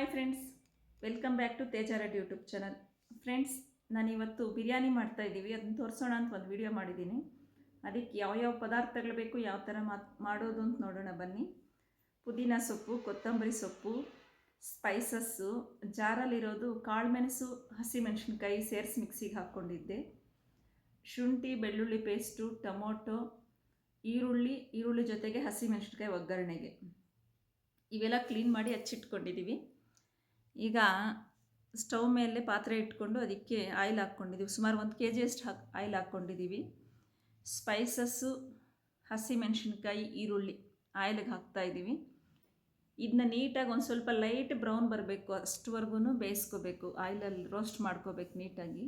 Hi friends, welcome back to Teja Reddy YouTube channel. Friends, ನಾನಿವತ್ತು ಬಿರಿಯಾನಿ ಮಾಡ್ತಾಯಿದ್ದೀವಿ. ಅದನ್ನು ತೋರಿಸೋಣ ಅಂತ ಒಂದು ವಿಡಿಯೋ ಮಾಡಿದ್ದೀನಿ. ಅದಕ್ಕೆ ಯಾವ ಪದಾರ್ಥಗಳು ಬೇಕು, ಯಾವ ಥರ ಮಾಡೋದು ಅಂತ ನೋಡೋಣ ಬನ್ನಿ. ಪುದೀನ ಸೊಪ್ಪು, ಕೊತ್ತಂಬರಿ ಸೊಪ್ಪು, ಸ್ಪೈಸಸ್ಸು, ಜಾರಲ್ಲಿರೋದು ಕಾಳುಮೆಣಸು, ಹಸಿಮೆಣಸಿನ್ಕಾಯಿ ಸೇರಿಸಿ ಮಿಕ್ಸಿಗೆ ಹಾಕ್ಕೊಂಡಿದ್ದೆ. ಶುಂಠಿ ಬೆಳ್ಳುಳ್ಳಿ ಪೇಸ್ಟು, ಟೊಮೊಟೊ, ಈರುಳ್ಳಿ ಜೊತೆಗೆ ಹಸಿಮೆಣಸಿನ್ಕಾಯಿ ಒಗ್ಗರಣೆಗೆ. ಇವೆಲ್ಲ ಕ್ಲೀನ್ ಮಾಡಿ ಹಚ್ಚಿಟ್ಕೊಂಡಿದ್ದೀವಿ. ಈಗ ಸ್ಟವ್ ಮೇಲೆ ಪಾತ್ರೆ ಇಟ್ಕೊಂಡು ಅದಕ್ಕೆ ಆಯಿಲ್ ಹಾಕ್ಕೊಂಡಿದ್ದೀವಿ. ಸುಮಾರು 1 kg ಅಷ್ಟು ಆಯಿಲ್ ಹಾಕ್ಕೊಂಡಿದ್ದೀವಿ. ಸ್ಪೈಸಸ್ಸು, ಹಸಿಮೆಣಸಿನ್ಕಾಯಿ, ಈರುಳ್ಳಿ ಆಯಿಲಿಗೆ ಹಾಕ್ತಾಯಿದ್ದೀವಿ. ಇದನ್ನ ನೀಟಾಗಿ ಒಂದು ಸ್ವಲ್ಪ ಲೈಟ್ ಬ್ರೌನ್ ಬರಬೇಕು, ಅಷ್ಟುವರೆಗೂ ಬೇಯಿಸ್ಕೋಬೇಕು. ಆಯಿಲಲ್ಲಿ ರೋಸ್ಟ್ ಮಾಡ್ಕೋಬೇಕು ನೀಟಾಗಿ.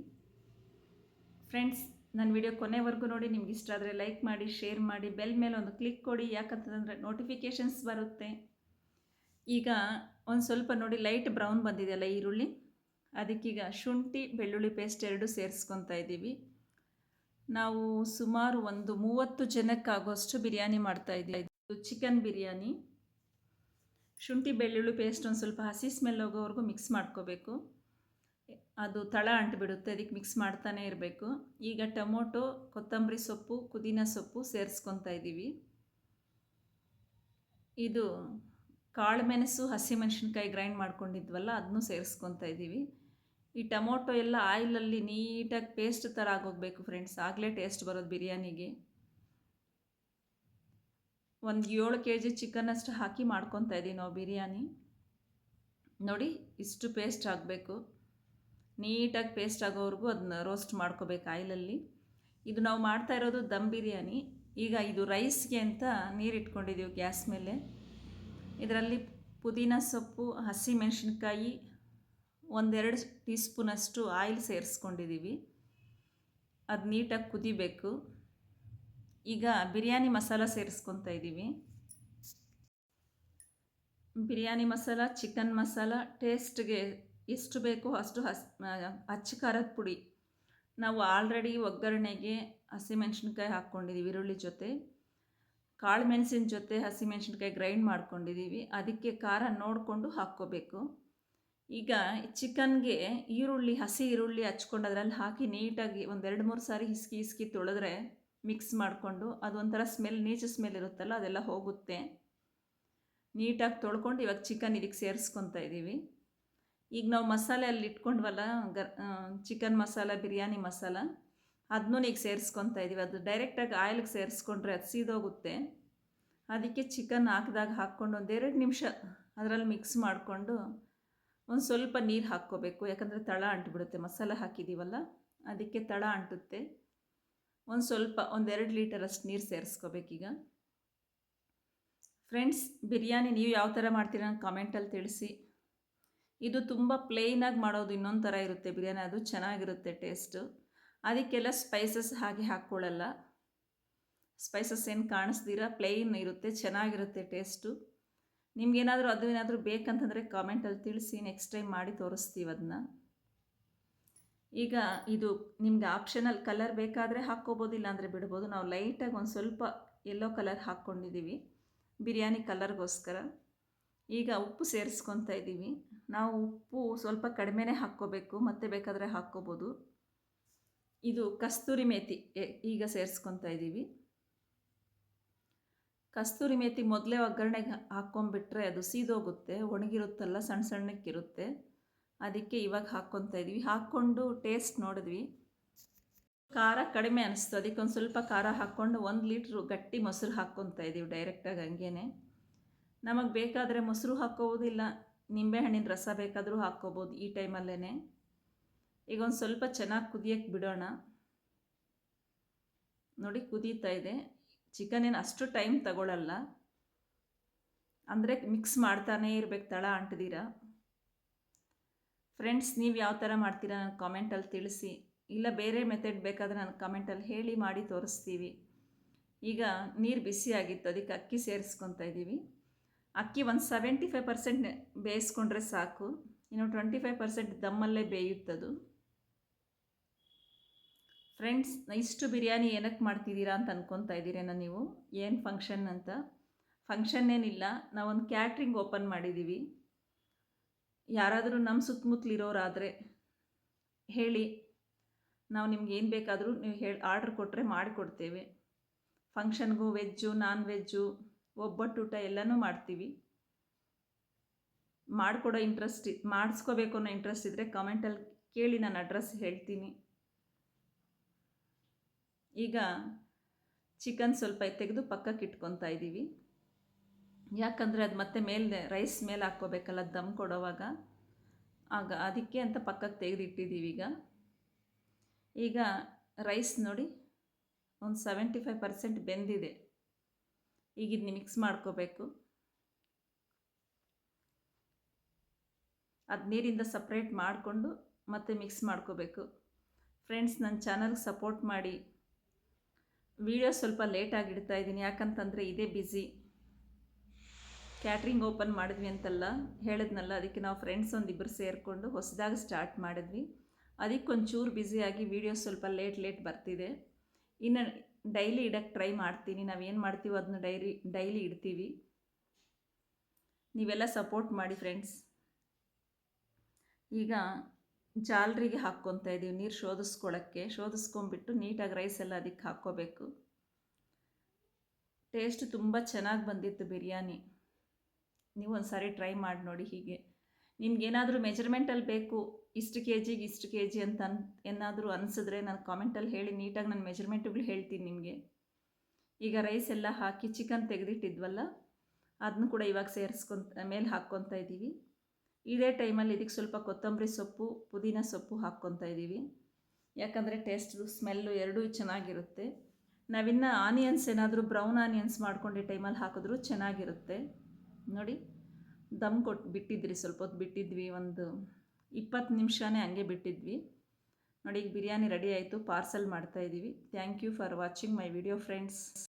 ಫ್ರೆಂಡ್ಸ್, ನನ್ನ ವಿಡಿಯೋ ಕೊನೆವರೆಗೂ ನೋಡಿ. ನಿಮ್ಗೆ ಇಷ್ಟ ಆದರೆ ಲೈಕ್ ಮಾಡಿ, ಶೇರ್ ಮಾಡಿ, ಬೆಲ್ ಮೇಲೆ ಒಂದು ಕ್ಲಿಕ್ ಕೊಡಿ. ಯಾಕಂತಂದರೆ ನೋಟಿಫಿಕೇಷನ್ಸ್ ಬರುತ್ತೆ. ಈಗ ಒಂದು ಸ್ವಲ್ಪ ನೋಡಿ ಲೈಟ್ ಬ್ರೌನ್ ಬಂದಿದೆಯಲ್ಲ ಈರುಳ್ಳಿ, ಅದಕ್ಕೀಗ ಶುಂಠಿ ಬೆಳ್ಳುಳ್ಳಿ ಪೇಸ್ಟ್ 2 ಸೇರಿಸ್ಕೊತಾ ಇದ್ದೀವಿ. ನಾವು ಸುಮಾರು ಒಂದು 30 ಜನಕ್ಕಾಗೋಷ್ಟು ಬಿರಿಯಾನಿ ಮಾಡ್ತಾಯಿದ್ದೀವಿ. ಇದು ಚಿಕನ್ ಬಿರಿಯಾನಿ. ಶುಂಠಿ ಬೆಳ್ಳುಳ್ಳಿ ಪೇಸ್ಟ್ ಒಂದು ಸ್ವಲ್ಪ ಹಸಿ ಸ್ಮೆಲ್ ಹೋಗೋವರೆಗೂ ಮಿಕ್ಸ್ ಮಾಡ್ಕೋಬೇಕು. ಅದು ತಳ ಅಂಟಿಬಿಡುತ್ತೆ, ಅದಕ್ಕೆ ಮಿಕ್ಸ್ ಮಾಡ್ತಾನೆ ಇರಬೇಕು. ಈಗ ಟೊಮೊಟೊ, ಕೊತ್ತಂಬರಿ ಸೊಪ್ಪು, ಪುದೀನ ಸೊಪ್ಪು ಸೇರಿಸ್ಕೊತಾ ಇದ್ದೀವಿ. ಇದು ಕಾಳುಮೆಣಸು, ಹಸಿಮೆಣಸಿನ್ಕಾಯಿ ಗ್ರೈಂಡ್ ಮಾಡ್ಕೊಂಡಿದ್ವಲ್ಲ ಅದನ್ನು ಸೇರಿಸ್ಕೊತಾ ಇದ್ದೀವಿ. ಈ ಟೊಮೊಟೊ ಎಲ್ಲ ಆಯಿಲಲ್ಲಿ ನೀಟಾಗಿ ಪೇಸ್ಟ್ ಥರ ಆಗೋಗಬೇಕು ಫ್ರೆಂಡ್ಸ್, ಆಗಲೇ ಟೇಸ್ಟ್ ಬರೋದು ಬಿರಿಯಾನಿಗೆ. ಒಂದು 7 kg ಚಿಕನ್ ಅಷ್ಟು ಹಾಕಿ ಮಾಡ್ಕೊತಾ ಇದ್ದೀವಿ ನಾವು ಬಿರಿಯಾನಿ. ನೋಡಿ, ಇಷ್ಟು ಪೇಸ್ಟ್ ಆಗಬೇಕು. ನೀಟಾಗಿ ಪೇಸ್ಟ್ ಆಗೋವರೆಗೂ ಅದನ್ನ ರೋಸ್ಟ್ ಮಾಡ್ಕೋಬೇಕು ಆಯಿಲಲ್ಲಿ. ಇದು ನಾವು ಮಾಡ್ತಾ ಇರೋದು ದಮ್ ಬಿರಿಯಾನಿ. ಈಗ ಇದು ರೈಸ್ಗೆ ಅಂತ ನೀರು ಇಟ್ಕೊಂಡಿದ್ದೀವಿ ಗ್ಯಾಸ್ ಮೇಲೆ. ಇದರಲ್ಲಿ ಪುದೀನ ಸೊಪ್ಪು, ಹಸಿಮೆಣಸಿನ್ಕಾಯಿ, 1-2 ಟೀ ಸ್ಪೂನಷ್ಟು ಆಯಿಲ್ ಸೇರಿಸ್ಕೊಂಡಿದ್ದೀವಿ. ಅದು ನೀಟಾಗಿ ಕುದಿಬೇಕು. ಈಗ ಬಿರಿಯಾನಿ ಮಸಾಲ ಸೇರಿಸ್ಕೊತಾ ಇದ್ದೀವಿ. ಬಿರಿಯಾನಿ ಮಸಾಲ, ಚಿಕನ್ ಮಸಾಲ, ಟೇಸ್ಟ್ಗೆ ಎಷ್ಟು ಬೇಕೋ ಅಷ್ಟು ಅಚ್ಚ ಖಾರದ ಪುಡಿ. ನಾವು ಆಲ್ರೆಡಿ ಒಗ್ಗರಣೆಗೆ ಹಸಿಮೆಣಸಿನ್ಕಾಯಿ ಹಾಕ್ಕೊಂಡಿದ್ದೀವಿ, ಈರುಳ್ಳಿ ಜೊತೆ ಕಾಳು ಮೆಣಸಿನ ಜೊತೆ ಹಸಿಮೆಣಸಿನ್ಕಾಯಿ ಗ್ರೈಂಡ್ ಮಾಡ್ಕೊಂಡಿದ್ದೀವಿ. ಅದಕ್ಕೆ ಖಾರ ನೋಡಿಕೊಂಡು ಹಾಕ್ಕೋಬೇಕು. ಈಗ ಚಿಕನ್ಗೆ ಹಸಿ ಈರುಳ್ಳಿ ಹಚ್ಕೊಂಡು ಅದರಲ್ಲಿ ಹಾಕಿ ನೀಟಾಗಿ 1-2-3 ಸಾರಿ ಹಿಸ್ಕಿ ತೊಳೆದ್ರೆ ಮಿಕ್ಸ್ ಮಾಡಿಕೊಂಡು, ಅದೊಂಥರ ಸ್ಮೆಲ್, ನೀಚು ಸ್ಮೆಲ್ ಇರುತ್ತಲ್ಲ, ಅದೆಲ್ಲ ಹೋಗುತ್ತೆ. ನೀಟಾಗಿ ತೊಳ್ಕೊಂಡು ಇವಾಗ ಚಿಕನ್ ಇದಕ್ಕೆ ಸೇರಿಸ್ಕೊತಾ ಇದ್ದೀವಿ. ಈಗ ನಾವು ಮಸಾಲೆ ಅಲ್ಲಿ ಇಟ್ಕೊಂಡ್ವಲ್ಲ, ಚಿಕನ್ ಮಸಾಲ, ಬಿರಿಯಾನಿ ಮಸಾಲ, ಅದನ್ನೂ ಈಗ ಸೇರಿಸ್ಕೊತಾ ಇದ್ದೀವಿ. ಅದು ಡೈರೆಕ್ಟಾಗಿ ಆಯಿಲ್ಗೆ ಸೇರಿಸ್ಕೊಂಡ್ರೆ ಅದು ಸೀದೋಗುತ್ತೆ. ಅದಕ್ಕೆ ಚಿಕನ್ ಹಾಕಿದಾಗ ಹಾಕ್ಕೊಂಡು 1-2 ನಿಮಿಷ ಅದರಲ್ಲಿ ಮಿಕ್ಸ್ ಮಾಡಿಕೊಂಡು ಒಂದು ಸ್ವಲ್ಪ ನೀರು ಹಾಕ್ಕೋಬೇಕು. ಯಾಕಂದರೆ ತಳ ಅಂಟಿಬಿಡುತ್ತೆ, ಮಸಾಲ ಹಾಕಿದ್ದೀವಲ್ಲ ಅದಕ್ಕೆ ತಳ ಅಂಟುತ್ತೆ. ಒಂದು ಸ್ವಲ್ಪ 1-2 ಲೀಟರಷ್ಟು ನೀರು ಸೇರಿಸ್ಕೋಬೇಕೀಗ. ಫ್ರೆಂಡ್ಸ್, ಬಿರಿಯಾನಿ ನೀವು ಯಾವ ಥರ ಮಾಡ್ತೀರ ಅಂತ ಕಾಮೆಂಟಲ್ಲಿ ತಿಳಿಸಿ. ಇದು ತುಂಬ ಪ್ಲೇನಾಗಿ ಮಾಡೋದು ಇನ್ನೊಂದು ಥರ ಇರುತ್ತೆ ಬಿರಿಯಾನಿ, ಅದು ಚೆನ್ನಾಗಿರುತ್ತೆ ಟೇಸ್ಟು. ಅದಕ್ಕೆಲ್ಲ ಸ್ಪೈಸಸ್ ಹಾಗೆ ಹಾಕ್ಕೊಳ್ಳಲ್ಲ. ಸ್ಪೈಸಸ್ ಏನು ಕಾಣಿಸ್ದಿರ ಪ್ಲೇನ್ ಇರುತ್ತೆ, ಚೆನ್ನಾಗಿರುತ್ತೆ ಟೇಸ್ಟು. ನಿಮ್ಗೇನಾದರೂ ಅದು ಬೇಕಂತಂದರೆ ಕಾಮೆಂಟಲ್ಲಿ ತಿಳಿಸಿ, ನೆಕ್ಸ್ಟ್ ಟೈಮ್ ಮಾಡಿ ತೋರಿಸ್ತೀವಿ ಅದನ್ನ. ಈಗ ಇದು ನಿಮ್ಗೆ ಆಪ್ಷನಲ್, ಕಲರ್ ಬೇಕಾದರೆ ಹಾಕ್ಕೋಬೋದು, ಇಲ್ಲಾಂದರೆ ಬಿಡ್ಬೋದು. ನಾವು ಲೈಟಾಗಿ ಒಂದು ಸ್ವಲ್ಪ ಯೆಲ್ಲೋ ಕಲರ್ ಹಾಕ್ಕೊಂಡಿದ್ದೀವಿ ಬಿರಿಯಾನಿ ಕಲರ್ಗೋಸ್ಕರ. ಈಗ ಉಪ್ಪು ಸೇರಿಸ್ಕೊತಾ ಇದ್ದೀವಿ. ನಾವು ಉಪ್ಪು ಸ್ವಲ್ಪ ಕಡಿಮೆನೇ ಹಾಕ್ಕೋಬೇಕು, ಮತ್ತೆ ಬೇಕಾದರೆ ಹಾಕ್ಕೋಬೋದು. ಇದು ಕಸ್ತೂರಿ ಮೇಥಿ ಈಗ ಸೇರಿಸ್ಕೊತಾ ಇದ್ದೀವಿ. ಕಸ್ತೂರಿ ಮೇಥಿ ಮೊದಲೇ ಒಗ್ಗರಣೆಗೆ ಹಾಕ್ಕೊಂಬಿಟ್ರೆ ಅದು ಸೀದೋಗುತ್ತೆ, ಒಣಗಿರುತ್ತಲ್ಲ, ಸಣ್ಣ ಸಣ್ಣಕ್ಕಿರುತ್ತೆ. ಅದಕ್ಕೆ ಇವಾಗ ಹಾಕ್ಕೊತಾ ಇದ್ದೀವಿ. ಹಾಕ್ಕೊಂಡು ಟೇಸ್ಟ್ ನೋಡಿದ್ವಿ, ಖಾರ ಕಡಿಮೆ ಅನಿಸ್ತು. ಅದಕ್ಕೆ ಒಂದು ಸ್ವಲ್ಪ ಖಾರ ಹಾಕ್ಕೊಂಡು 1 ಲೀಟ್ರು ಗಟ್ಟಿ ಮೊಸರು ಹಾಕ್ಕೊತಾ ಇದ್ದೀವಿ ಡೈರೆಕ್ಟಾಗಿ ಹಂಗೇ. ನಮಗೆ ಬೇಕಾದರೆ ಮೊಸರು ಹಾಕ್ಕೋಬೋದು, ಇಲ್ಲ ನಿಂಬೆಹಣ್ಣಿನ ರಸ ಬೇಕಾದರೂ ಹಾಕ್ಕೋಬೋದು ಈ ಟೈಮಲ್ಲೇ. ಈಗ ಒಂದು ಸ್ವಲ್ಪ ಚೆನ್ನಾಗಿ ಕುದಿಯೋಕ್ಕೆ ಬಿಡೋಣ. ನೋಡಿ, ಕುದೀತಾ ಇದೆ. ಚಿಕನ್ ಏನು ಅಷ್ಟು ಟೈಮ್ ತಗೊಳ್ಳಲ್ಲ, ಅಂದರೆ ಮಿಕ್ಸ್ ಮಾಡ್ತಾನೇ ಇರಬೇಕು, ತಳ ಅಂಟದಿರ. ಫ್ರೆಂಡ್ಸ್, ನೀವು ಯಾವ ಥರ ಮಾಡ್ತೀರಾ ನನಗೆ ಕಾಮೆಂಟಲ್ಲಿ ತಿಳಿಸಿ, ಇಲ್ಲ ಬೇರೆ ಮೆಥಡ್ ಬೇಕಾದರೆ ನನಗೆ ಕಾಮೆಂಟಲ್ಲಿ ಹೇಳಿ, ಮಾಡಿ ತೋರಿಸ್ತೀವಿ. ಈಗ ನೀರು ಬಿಸಿ ಆಗಿತ್ತು, ಅದಕ್ಕೆ ಅಕ್ಕಿ ಸೇರಿಸ್ಕೊತಾ ಇದ್ದೀವಿ. ಅಕ್ಕಿ ಒಂದು 75% ಬೇಯಿಸ್ಕೊಂಡ್ರೆ ಸಾಕು, ಇನ್ನು 25% ದಮ್ಮಲ್ಲೇ ಬೇಯುತ್ತದು. ಫ್ರೆಂಡ್ಸ್, ಇಷ್ಟು ಬಿರಿಯಾನಿ ಏನಕ್ಕೆ ಮಾಡ್ತಿದ್ದೀರಾ ಅಂತ ಅಂದ್ಕೊತಾ ಇದ್ದೀರೇನೋ ನೀವು, ಏನು ಫಂಕ್ಷನ್ ಅಂತ. ಫಂಕ್ಷನ್ ಏನಿಲ್ಲ, ನಾವೊಂದು ಕ್ಯಾಟ್ರಿಂಗ್ ಓಪನ್ ಮಾಡಿದ್ದೀವಿ. ಯಾರಾದರೂ ನಮ್ಮ ಸುತ್ತಮುತ್ತಲಿರೋರಾದರೆ ಹೇಳಿ, ನಾವು ನಿಮ್ಗೆ ಏನು ಬೇಕಾದರೂ ನೀವು ಆರ್ಡ್ರ್ ಕೊಟ್ಟರೆ ಮಾಡಿಕೊಡ್ತೇವೆ. ಫಂಕ್ಷನ್ಗೂ ವೆಜ್ಜು, ನಾನ್ ವೆಜ್ಜು, ಒಬ್ಬಟ್ಟೂಟ ಎಲ್ಲನೂ ಮಾಡ್ತೀವಿ. ಮಾಡಿಕೊಡೋ ಮಾಡಿಸ್ಕೋಬೇಕು ಅನ್ನೋ ಇಂಟ್ರೆಸ್ಟ್ ಇದ್ದರೆ ಕಮೆಂಟಲ್ಲಿ ಕೇಳಿ, ನಾನು ಅಡ್ರೆಸ್ ಹೇಳ್ತೀನಿ. ಈಗ ಚಿಕನ್ ಸ್ವಲ್ಪ ತೆಗೆದು ಪಕ್ಕಕ್ಕೆ ಇಟ್ಕೊತಾ ಇದ್ದೀವಿ. ಯಾಕಂದರೆ ಅದು ಮತ್ತೆ ಮೇಲೆ ರೈಸ್ ಮೇಲೆ ಹಾಕ್ಕೋಬೇಕಲ್ಲ ದಮ್ ಕೊಡೋವಾಗ, ಆಗ ಅದಕ್ಕೆ ಅಂತ ಪಕ್ಕಕ್ಕೆ ತೆಗೆದಿಟ್ಟಿದ್ದೀವಿ. ಈಗ ರೈಸ್ ನೋಡಿ ಒಂದು 75% ಬೆಂದಿದೆ. ಈಗ ಇದನ್ನ ಮಿಕ್ಸ್ ಮಾಡ್ಕೋಬೇಕು. ಅದು ನೀರಿಂದ ಸಪ್ರೇಟ್ ಮಾಡಿಕೊಂಡು ಮತ್ತೆ ಮಿಕ್ಸ್ ಮಾಡ್ಕೋಬೇಕು. ಫ್ರೆಂಡ್ಸ್, ನನ್ನ ಚಾನಲ್ಗೆ ಸಪೋರ್ಟ್ ಮಾಡಿ. ವಿಡಿಯೋ ಸ್ವಲ್ಪ ಲೇಟಾಗಿ ಇಡ್ತಾ ಇದ್ದೀನಿ, ಯಾಕಂತಂದರೆ ಇದೇ ಬ್ಯುಸಿ. ಕ್ಯಾಟ್ರಿಂಗ್ ಓಪನ್ ಮಾಡಿದ್ವಿ ಅಂತಲ್ಲ ಹೇಳಿದ್ನಲ್ಲ, ಅದಕ್ಕೆ ನಾವು ಫ್ರೆಂಡ್ಸ್ ಒಂದಿಬ್ಬರು ಸೇರಿಕೊಂಡು ಹೊಸದಾಗಿ ಸ್ಟಾರ್ಟ್ ಮಾಡಿದ್ವಿ. ಅದಕ್ಕೊಂಚೂರು ಬ್ಯುಸಿಯಾಗಿ ವಿಡಿಯೋ ಸ್ವಲ್ಪ ಲೇಟ್ ಬರ್ತಿದೆ. ಇನ್ನು ಡೈಲಿ ಇಡೋಕ್ಕೆ ಟ್ರೈ ಮಾಡ್ತೀನಿ. ನಾವೇನು ಮಾಡ್ತೀವೋ ಅದನ್ನ ಡೈಲಿ ಇಡ್ತೀವಿ. ನೀವೆಲ್ಲ ಸಪೋರ್ಟ್ ಮಾಡಿ ಫ್ರೆಂಡ್ಸ್. ಈಗ ಜಾಲರಿಗೆ ಹಾಕ್ಕೊತಾ ಇದ್ದೀವಿ ನೀರು ಶೋಧಿಸ್ಕೊಂಬಿಟ್ಟು ನೀಟಾಗಿ ರೈಸ್ ಎಲ್ಲ ಅದಕ್ಕೆ ಹಾಕ್ಕೋಬೇಕು. ಟೇಸ್ಟ್ ತುಂಬ ಚೆನ್ನಾಗಿ ಬಂದಿತ್ತು ಬಿರಿಯಾನಿ. ನೀವು ಒಂದು ಸಾರಿ ಟ್ರೈ ಮಾಡಿ ನೋಡಿ. ಹೀಗೆ ನಿಮ್ಗೇನಾದರೂ ಮೆಜರ್ಮೆಂಟಲ್ಲಿ ಬೇಕು, ಇಷ್ಟು ಕೆ ಜಿ ಅಂತ ಏನಾದರೂ ಅನಿಸಿದ್ರೆ ನಾನು ಕಾಮೆಂಟಲ್ಲಿ ಹೇಳಿ, ನೀಟಾಗಿ ನಾನು ಮೆಜರ್ಮೆಂಟ್ಗಳು ಹೇಳ್ತೀನಿ ನಿಮಗೆ. ಈಗ ರೈಸ್ ಎಲ್ಲ ಹಾಕಿ ಚಿಕನ್ ತೆಗೆದಿಟ್ಟಿದ್ವಲ್ಲ ಅದನ್ನು ಕೂಡ ಇವಾಗ ಮೇಲೆ ಹಾಕ್ಕೊತಾ ಇದ್ದೀವಿ. ಇದೇ ಟೈಮಲ್ಲಿ ಇದಕ್ಕೆ ಸ್ವಲ್ಪ ಕೊತ್ತಂಬರಿ ಸೊಪ್ಪು, ಪುದೀನ ಸೊಪ್ಪು ಹಾಕ್ಕೊತಾ ಇದ್ದೀವಿ. ಯಾಕಂದರೆ ಟೇಸ್ಟು ಸ್ಮೆಲ್ಲು ಎರಡೂ ಚೆನ್ನಾಗಿರುತ್ತೆ. ನಾವಿನ್ನು ಆನಿಯನ್ಸ್ ಏನಾದರೂ ಬ್ರೌನ್ ಆನಿಯನ್ಸ್ ಮಾಡ್ಕೊಂಡು ಟೈಮಲ್ಲಿ ಹಾಕಿದ್ರೂ ಚೆನ್ನಾಗಿರುತ್ತೆ. ನೋಡಿ, ದಮ್ ಬಿಟ್ಟಿದ್ರಿ, ಸ್ವಲ್ಪ ಹೊತ್ತು ಬಿಟ್ಟಿದ್ವಿ, ಒಂದು 20 ನಿಮಿಷನೇ ಹಂಗೆ ಬಿಟ್ಟಿದ್ವಿ. ನೋಡಿ, ಈಗ ಬಿರಿಯಾನಿ ರೆಡಿ ಆಯಿತು. ಪಾರ್ಸಲ್ ಮಾಡ್ತಾಯಿದ್ದೀವಿ. Thank you for watching my video friends.